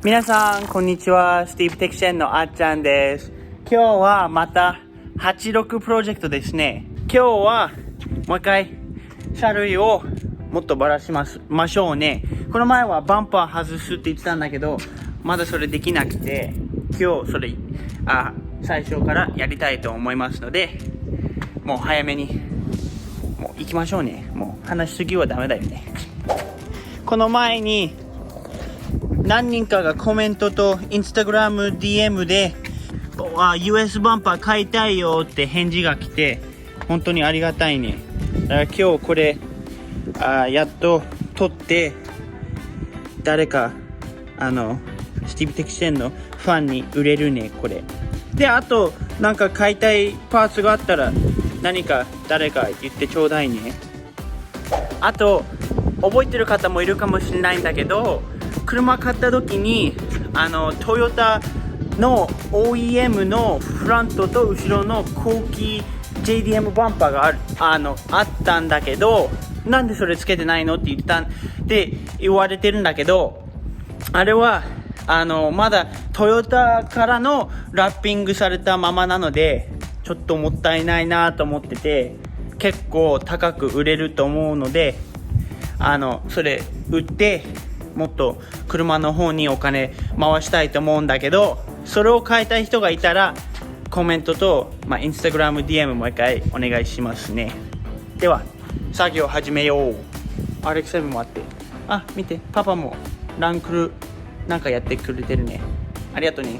皆さん、こんにちは。スティーブテクシェンのあっちゃんです。今日はまた86プロジェクトですね。今日はもう一回車類をもっとばらしましょうね。この前はバンパー外すって言ってたんだけど、まだそれできなくて、今日それ最初からやりたいと思いますので、もう早めにもう行きましょうね。もう話しすぎはダメだよね。この前に何人かがコメントとインスタグラム DM でUS バンパー買いたいよって返事が来て、本当にありがたいね。だから今日これやっと撮って誰かスティーブ・テクシェンのファンに売れるね。これで、あとなんか買いたいパーツがあったら何か誰か言ってちょうだいね。あと覚えてる方もいるかもしれないんだけど、車買った時にトヨタの OEM のフロントと後ろの後期 JDM バンパーがあったんだけど、なんでそれつけてないのって言われてるんだけど、あれはまだトヨタからのラッピングされたままなので、ちょっともったいないなと思ってて、結構高く売れると思うので、それ売ってもっと車の方にお金回したいと思うんだけど、それを買いたい人がいたらコメントと、インスタグラム DM もう一回お願いしますね。では作業始めよう。 RX7 もあって、見て、パパもランクルなんかやってくれてるね。ありがとうね。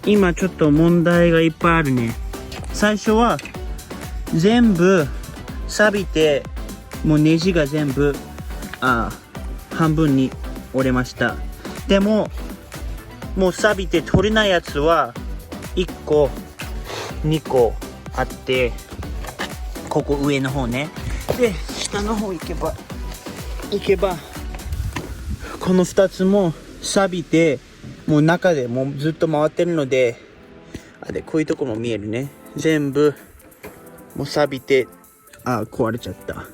今ちょっと問題がいっぱいあるね。最初は全部錆びて、もうネジが全部半分に折れました。でももう錆びて取れないやつは1個2個あって、ここ上の方ね。で下の方行けばこの2つも錆びて、もう中でもうずっと回ってるので、こういうとこも見えるね。全部もう錆びて壊れちゃった。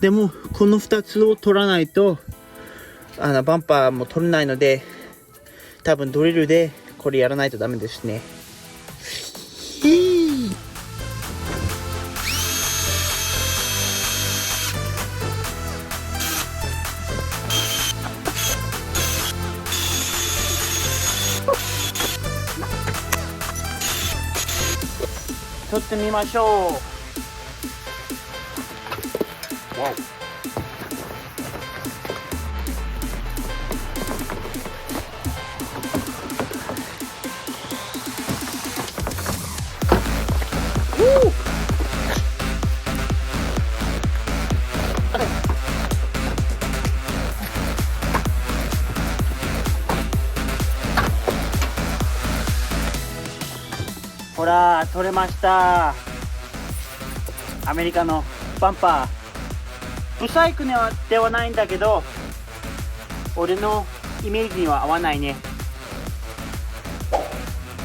でもこの2つを取らないとバンパーも取れないので、多分ドリルでこれやらないとダメですね。取ってみましょう。わほら取れました。アメリカのバンパー、ブサイクではないんだけど、俺のイメージには合わないね。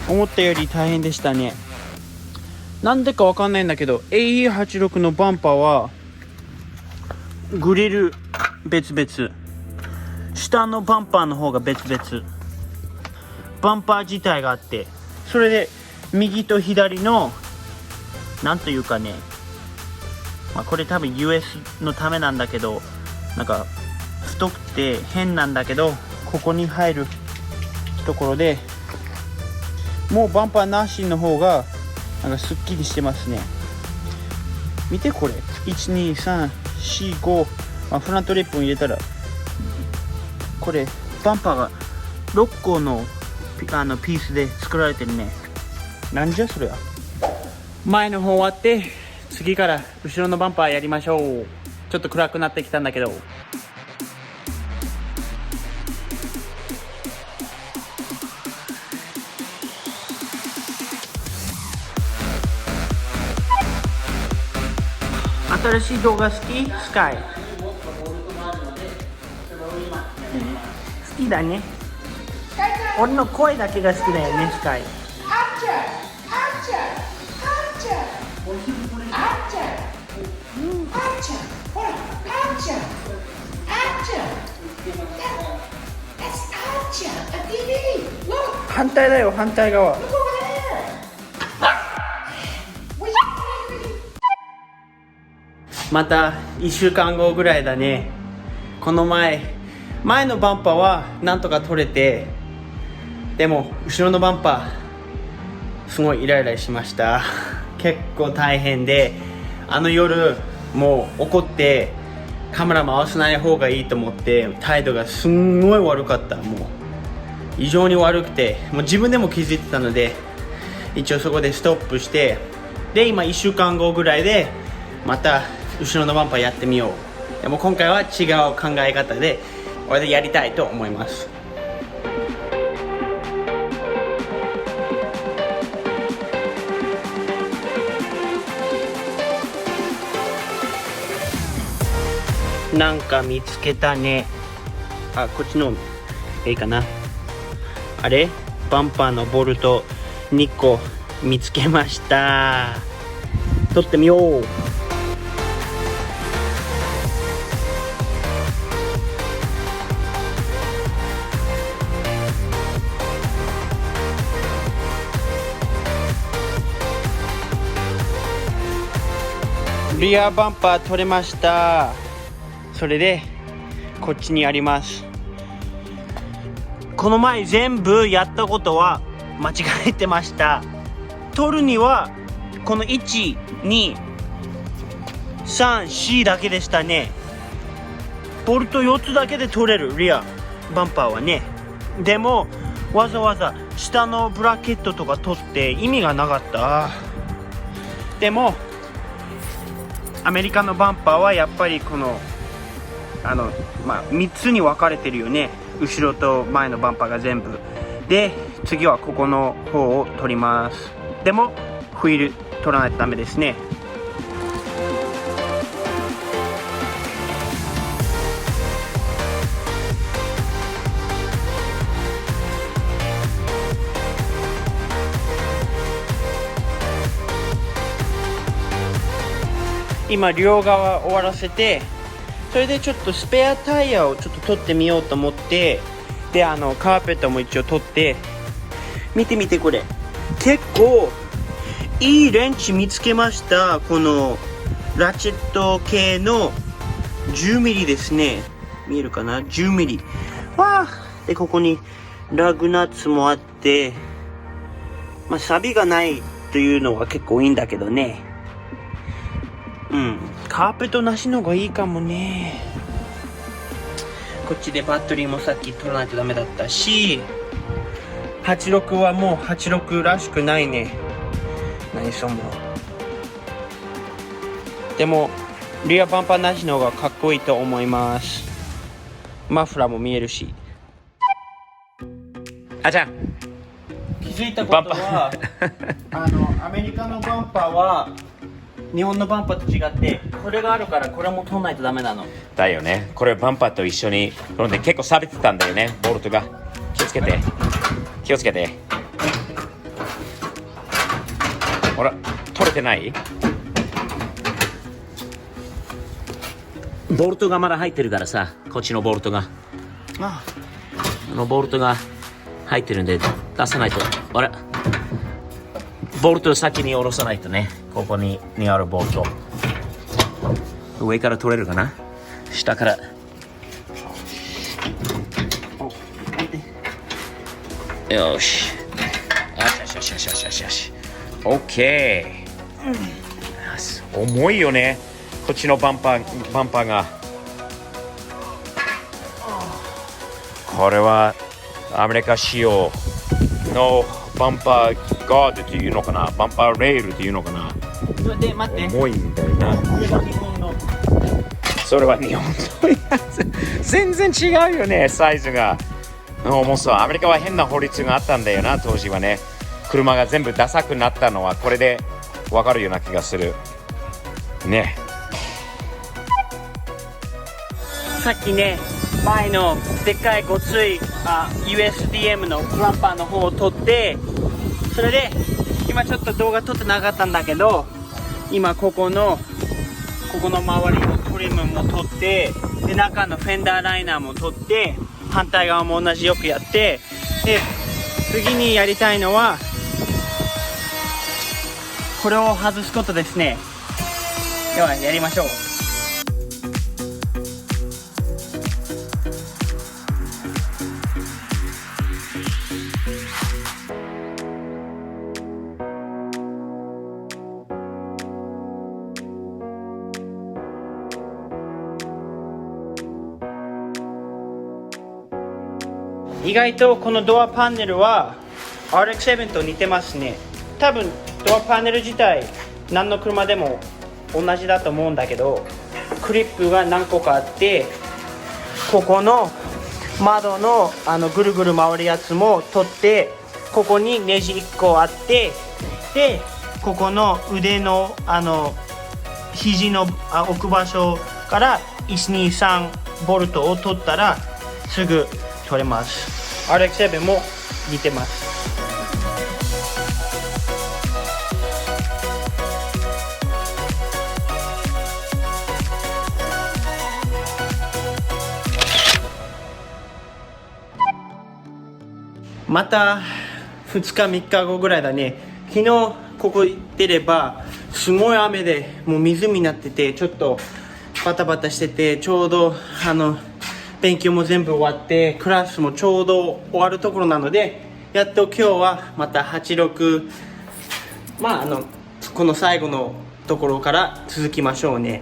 思ったより大変でしたね。なんでかわかんないんだけど AE86 のバンパーはグリル別々、下のバンパーの方が別々、バンパー自体があって、それで右と左のなんというかね、これ多分 US のためなんだけど、なんか太くて変なんだけど、ここに入るところでもうバンパーなしの方がなんかすっきりしてますね。見てこれ、12345、フロントリップを入れたらこれバンパーが6個のピースで作られてるね。なんじゃそれは。前の方終わって、次から後ろのバンパーやりましょう。ちょっと暗くなってきたんだけど、新しい動画好き？スカイ好きだね。俺の声だけが好きだよね、スカイ。反対だよ、反対側。また1週間後ぐらいだね。この前のバンパーはなんとか取れて、でも後ろのバンパーすごいイライラしました。結構大変で、あの夜もう怒ってカメラ回さない方がいいと思って、態度がすんごい悪かった。もう異常に悪くて、もう自分でも気づいてたので、一応そこでストップして、で今1週間後ぐらいでまた後ろのバンパーやってみよう。でも今回は違う考え方で俺でやりたいと思います。なんか見つけたね。あ、こっちのいいかな。あれ、バンパーのボルト2個見つけました。取ってみよう。リアバンパー取れました。それでこっちにあります。この前全部やったことは間違えてました。取るにはこの1、2、3、4だけでしたね。ボルト4つだけで取れるリアバンパーはね。でもわざわざ下のブラケットとか取って意味がなかった。でもアメリカのバンパーはやっぱりこの3つに分かれてるよね。後ろと前のバンパーが全部で、次はここの方を取ります。でもホイール取らないとダメですね。今両側終わらせて、それでちょっとスペアタイヤをちょっと取ってみようと思って、でカーペットも一応取って、見てこれ結構いいレンチ見つけました。このラチェット系の10ミリですね。見えるかな、10ミリ。わーでここにラグナッツもあって、錆びがないというのは結構いいんだけどね。カーペットなしの方がいいかもね。こっちでバッテリーもさっき取らないとダメだったし、86はもう86らしくないね。何そも。でもリアバンパーなしの方がかっこいいと思います。マフラーも見えるし。あちゃん、気づいたことはアメリカのバンパーは日本のバンパーと違って、これがあるからこれも取らないとダメなの。だよね。これバンパーと一緒に取るんで結構錆びてたんだよね、ボルトが。気をつけて。ほら、取れてない？ボルトがまだ入ってるからさ、こっちのボルトが。ボルトが入ってるんで出さないと。あれ、ボルトを先に下ろさないとね。ここにあるボルト。上から取れるかな？下から。よし。よしよしよしよしよしよし。OK。重いよね。こっちのバンパーが。これはアメリカ仕様のバンパーガードっていうのかな、バンパーレールっていうのかな。で、待って。重いみたいな。これが日本の。それは日本のやつ。全然違うよね、サイズが。もうそう、アメリカは変な法律があったんだよな、当時はね。車が全部ダサくなったのはこれでわかるような気がする。ね。さっきね、前のでっかいごついUSDM のクランパーの方を撮って、それで今ちょっと動画撮ってなかったんだけど、今ここの周りのトリムも撮って、で中のフェンダーライナーも撮って、反対側も同じよくやって、で次にやりたいのはこれを外すことですね。ではやりましょう。意外とこのドアパネルは RX-7 と似てますね。多分ドアパネル自体何の車でも同じだと思うんだけど、クリップが何個かあって、ここの窓のぐるぐる回るやつも取って、ここにネジ1個あって、でここの腕の肘の置く場所から123ボルトを取ったらすぐ取れます。RX-7 も似てます。また2日3日後ぐらいだね。昨日ここ出ればすごい雨でもう湖になってて、ちょっとバタバタしてて、ちょうど勉強も全部終わってクラスもちょうど終わるところなので、やっと今日はまた86、この最後のところから続きましょうね。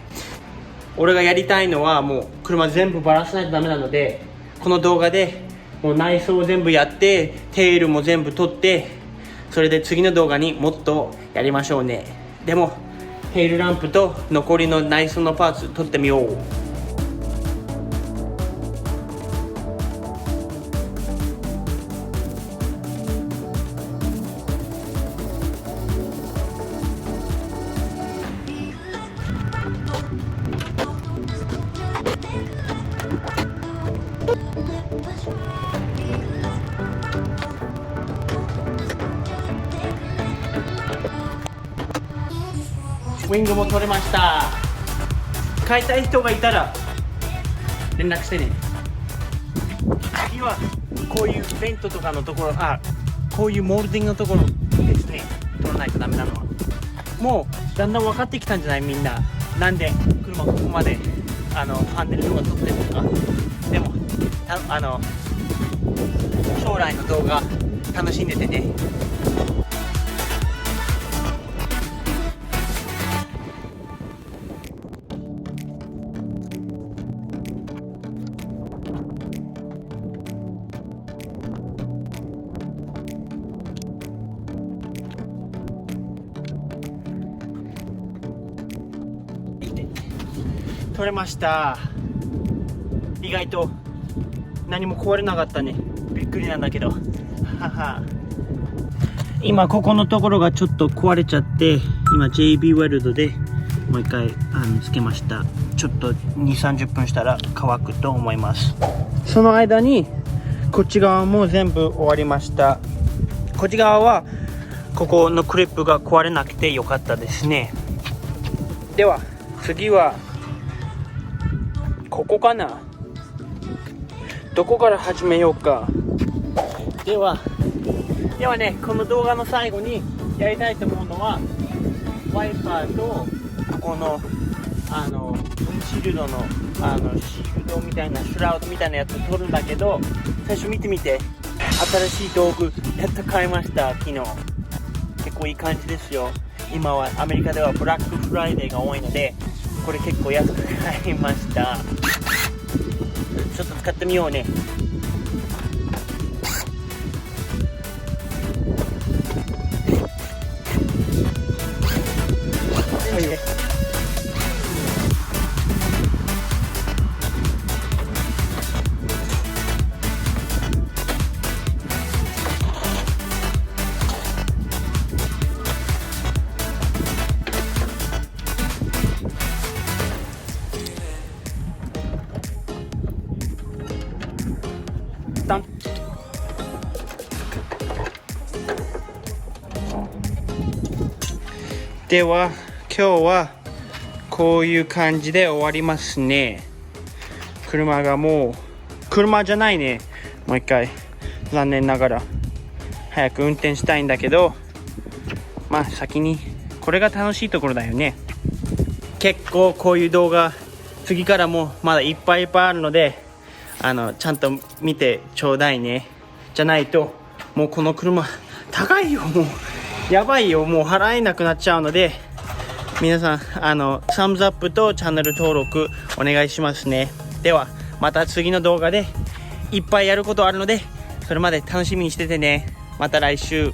俺がやりたいのはもう車全部バラさないとダメなので、この動画でもう内装を全部やって、テールも全部取って、それで次の動画にもっとやりましょうね。でもテールランプと残りの内装のパーツ取ってみよう。ウィングも取れました。買いたい人がいたら連絡してね。次はこういうベントとかのところ、こういうモールディングのところですね、取らないとダメなのは。もうだんだん分かってきたんじゃない、みんな。なんで車ここまでパネルとか取ってるのか。でも将来の動画楽しんでてね。取れました。意外と何も壊れなかったね。びっくりなんだけど。今ここのところがちょっと壊れちゃって、今 JB ウェルドでもう一回つけました。ちょっと 2,30 分したら乾くと思います。その間にこっち側も全部終わりました。こっち側はここのクリップが壊れなくてよかったですね。では次はここかな。どこから始めようか。ではね、この動画の最後にやりたいと思うのは、ワイパーとここのシールドのシールドみたいな、シュラウドみたいなやつを取るんだけど、最初見てみて。新しい道具やっと買いました。昨日結構いい感じですよ。今はアメリカではブラックフライデーが多いので、これ結構安く買いました。ちょっと使ってみようね。はいよ。では今日はこういう感じで終わりますね。車がもう車じゃないね。もう一回残念ながら早く運転したいんだけど、まあ先にこれが楽しいところだよね。結構こういう動画次からもまだいっぱいあるので、ちゃんと見てちょうだいね。じゃないともうこの車高いよ、もうやばいよ、もう払えなくなっちゃうので、皆さんサムズアップとチャンネル登録お願いしますね。ではまた次の動画でいっぱいやることあるので、それまで楽しみにしててね。また来週。